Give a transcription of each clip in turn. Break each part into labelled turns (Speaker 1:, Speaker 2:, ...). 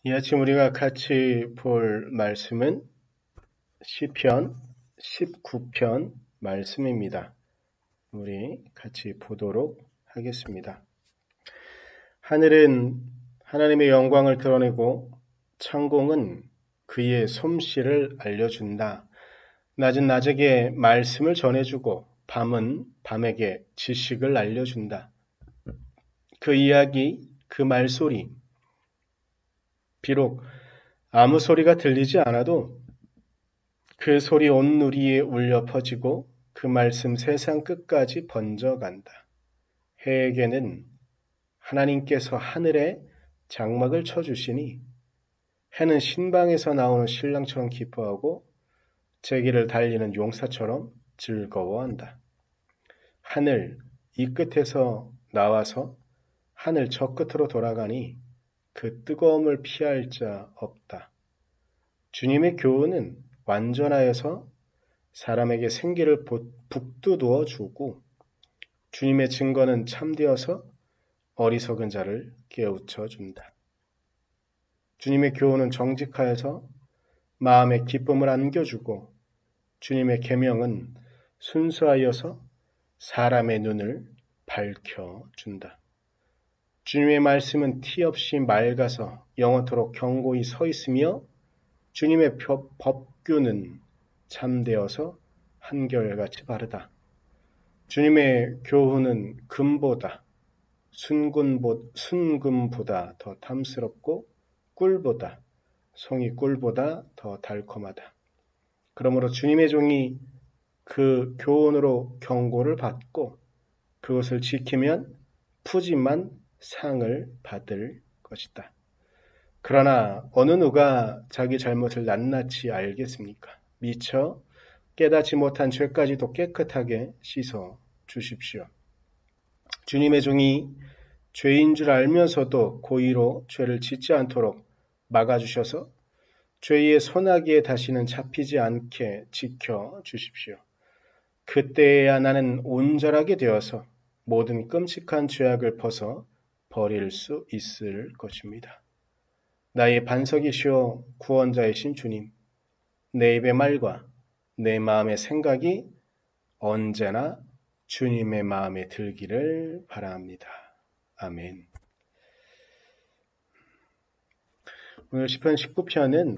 Speaker 1: 이 아침 우리가 같이 볼 말씀은 시편 19편 말씀입니다. 우리 같이 보도록 하겠습니다. 하늘은 하나님의 영광을 드러내고 창공은 그의 솜씨를 알려준다. 낮은 낮에게 말씀을 전해주고 밤은 밤에게 지식을 알려준다. 그 이야기, 그 말소리, 비록 아무 소리가 들리지 않아도 그 소리 온 누리에 울려 퍼지고 그 말씀 세상 끝까지 번져간다. 해에게는 하나님께서 하늘에 장막을 쳐주시니 해는 신방에서 나오는 신랑처럼 기뻐하고 제기를 달리는 용사처럼 즐거워한다. 하늘 이 끝에서 나와서 하늘 저 끝으로 돌아가니 그 뜨거움을 피할 자 없다. 주님의 교훈은 완전하여서 사람에게 생기를 북돋워 주고 주님의 증거는 참되어서 어리석은 자를 깨우쳐 준다. 주님의 교훈은 정직하여서 마음에 기쁨을 안겨주고 주님의 계명은 순수하여서 사람의 눈을 밝혀준다. 주님의 말씀은 티 없이 맑아서 영원토록 견고히 서 있으며 주님의 법규는 참되어서 한결같이 바르다. 주님의 교훈은 금보다 순금보다 더 탐스럽고 꿀보다 송이 꿀보다 더 달콤하다. 그러므로 주님의 종이 그 교훈으로 경고를 받고 그것을 지키면 푸짐한 상을 받을 것이다. 그러나 어느 누가 자기 잘못을 낱낱이 알겠습니까? 미처 깨닫지 못한 죄까지도 깨끗하게 씻어 주십시오. 주님의 종이 죄인 줄 알면서도 고의로 죄를 짓지 않도록 막아주셔서 죄의 소나기에 다시는 잡히지 않게 지켜 주십시오. 그때야 나는 온전하게 되어서 모든 끔찍한 죄악을 벗어 버릴 수 있을 것입니다. 나의 반석이시오 구원자이신 주님, 내 입의 말과 내 마음의 생각이 언제나 주님의 마음에 들기를 바랍니다. 아멘. 오늘 시편 19편은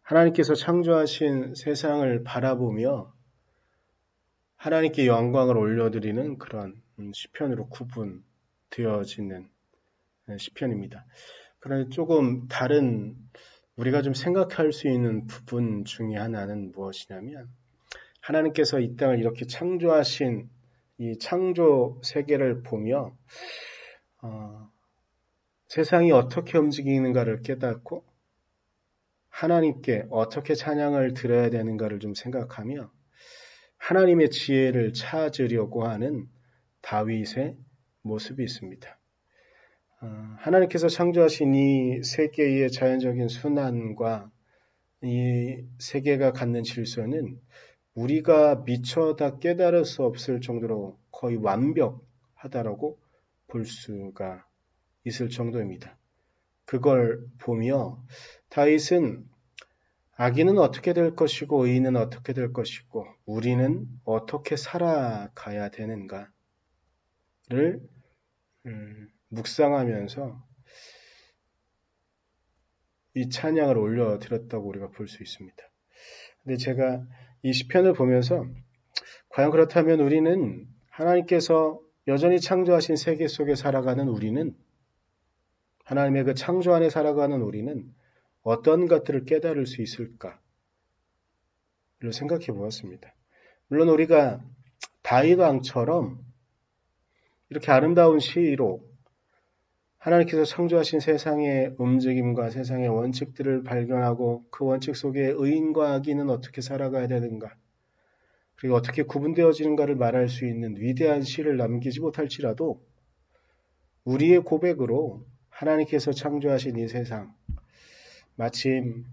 Speaker 1: 하나님께서 창조하신 세상을 바라보며 하나님께 영광을 올려드리는 그런 시편으로 구분되어지는 시편입니다. 그런데 조금 다른 우리가 좀 생각할 수 있는 부분 중에 하나는 무엇이냐면 하나님께서 이 땅을 이렇게 창조하신 이 창조 세계를 보며 세상이 어떻게 움직이는가를 깨닫고 하나님께 어떻게 찬양을 드려야 되는가를 좀 생각하며 하나님의 지혜를 찾으려고 하는 다윗의 모습이 있습니다. 하나님께서 창조하신 이 세계의 자연적인 순환과 이 세계가 갖는 질서는 우리가 미처 다 깨달을 수 없을 정도로 거의 완벽하다라고 볼 수가 있을 정도입니다. 그걸 보며 다윗은 악인은 어떻게 될 것이고 의인은 어떻게 될 것이고 우리는 어떻게 살아가야 되는가를 묵상하면서 이 찬양을 올려드렸다고 우리가 볼 수 있습니다. 근데 제가 이 시편을 보면서 과연 그렇다면 우리는 하나님께서 여전히 창조하신 세계 속에 살아가는 우리는 하나님의 그 창조 안에 살아가는 우리는 어떤 것들을 깨달을 수 있을까를 생각해 보았습니다. 물론 우리가 다윗 왕처럼 이렇게 아름다운 시로 하나님께서 창조하신 세상의 움직임과 세상의 원칙들을 발견하고 그 원칙 속에 의인과 악인은 어떻게 살아가야 되는가 그리고 어떻게 구분되어지는가를 말할 수 있는 위대한 시를 남기지 못할지라도 우리의 고백으로 하나님께서 창조하신 이 세상 마침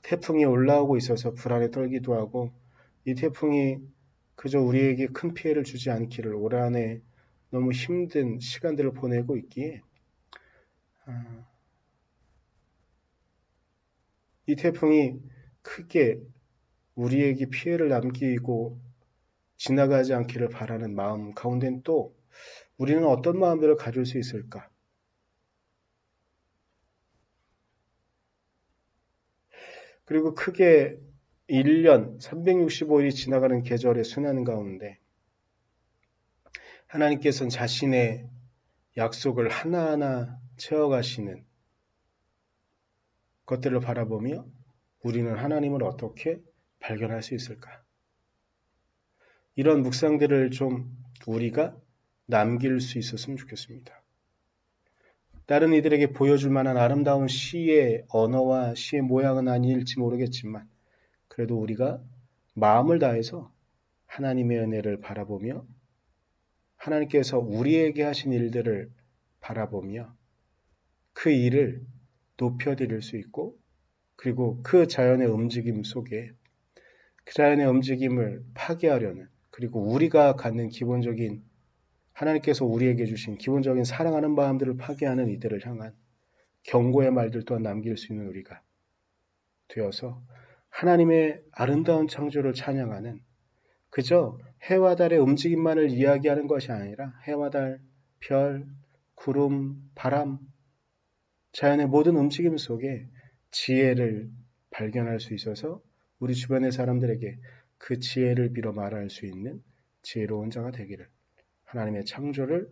Speaker 1: 태풍이 올라오고 있어서 불안에 떨기도 하고 이 태풍이 그저 우리에게 큰 피해를 주지 않기를 올 한해 너무 힘든 시간들을 보내고 있기에 이 태풍이 크게 우리에게 피해를 남기고 지나가지 않기를 바라는 마음 가운데는 또 우리는 어떤 마음들을 가질 수 있을까? 그리고 크게 1년 365일이 지나가는 계절의 순환 가운데 하나님께서는 자신의 약속을 하나하나 채워가시는 것들을 바라보며 우리는 하나님을 어떻게 발견할 수 있을까? 이런 묵상들을 좀 우리가 남길 수 있었으면 좋겠습니다. 다른 이들에게 보여줄 만한 아름다운 시의 언어와 시의 모양은 아닐지 모르겠지만 그래도 우리가 마음을 다해서 하나님의 은혜를 바라보며 하나님께서 우리에게 하신 일들을 바라보며 그 일을 높여드릴 수 있고 그리고 그 자연의 움직임 속에 그 자연의 움직임을 파괴하려는 그리고 우리가 갖는 기본적인 하나님께서 우리에게 주신 기본적인 사랑하는 마음들을 파괴하는 이들을 향한 경고의 말들 또한 남길 수 있는 우리가 되어서 하나님의 아름다운 창조를 찬양하는 그저 해와 달의 움직임만을 이야기하는 것이 아니라 해와 달, 별, 구름, 바람, 자연의 모든 움직임 속에 지혜를 발견할 수 있어서 우리 주변의 사람들에게 그 지혜를 빌어 말할 수 있는 지혜로운 자가 되기를 하나님의 창조를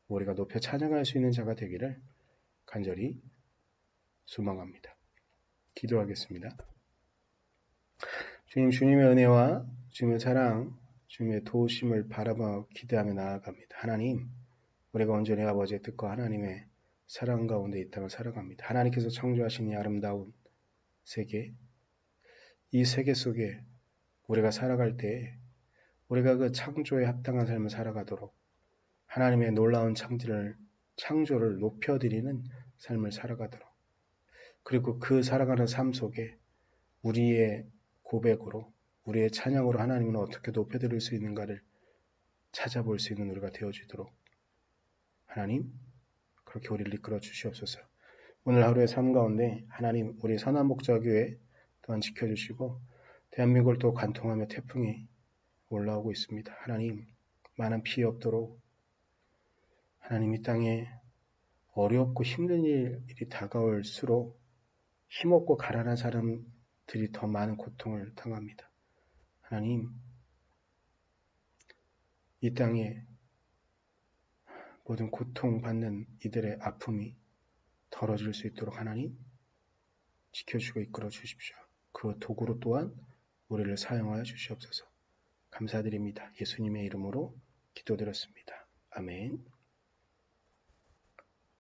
Speaker 1: 우리가 높여 찬양할 수 있는 자가 되기를 간절히 소망합니다. 기도하겠습니다. 주님, 주님의 은혜와 주님의 사랑, 주님의 도우심을 바라봐 기대하며 나아갑니다. 하나님, 우리가 온전히 아버지의 뜻과 하나님의 사랑 가운데 이 땅을 살아갑니다. 하나님께서 창조하신 이 아름다운 세계, 이 세계 속에 우리가 살아갈 때 우리가 그 창조에 합당한 삶을 살아가도록 하나님의 놀라운 창조를 높여드리는 삶을 살아가도록 그리고 그 살아가는 삶 속에 우리의 고백으로 우리의 찬양으로 하나님을 어떻게 높여드릴 수 있는가를 찾아볼 수 있는 우리가 되어주도록 하나님 그렇게 우리를 이끌어 주시옵소서. 오늘 하루의 삶 가운데 하나님 우리 선한목자교회 또한 지켜주시고 대한민국을 또 관통하며 태풍이 올라오고 있습니다. 하나님 많은 피해 없도록 하나님 이 땅에 어렵고 힘든 일이 다가올수록 힘없고 가난한 사람들이 더 많은 고통을 당합니다. 하나님 이 땅에 모든 고통받는 이들의 아픔이 덜어질 수 있도록 하나님 지켜주고 이끌어 주십시오. 그 도구로 또한 우리를 사용하여 주시옵소서. 감사드립니다. 예수님의 이름으로 기도드렸습니다. 아멘.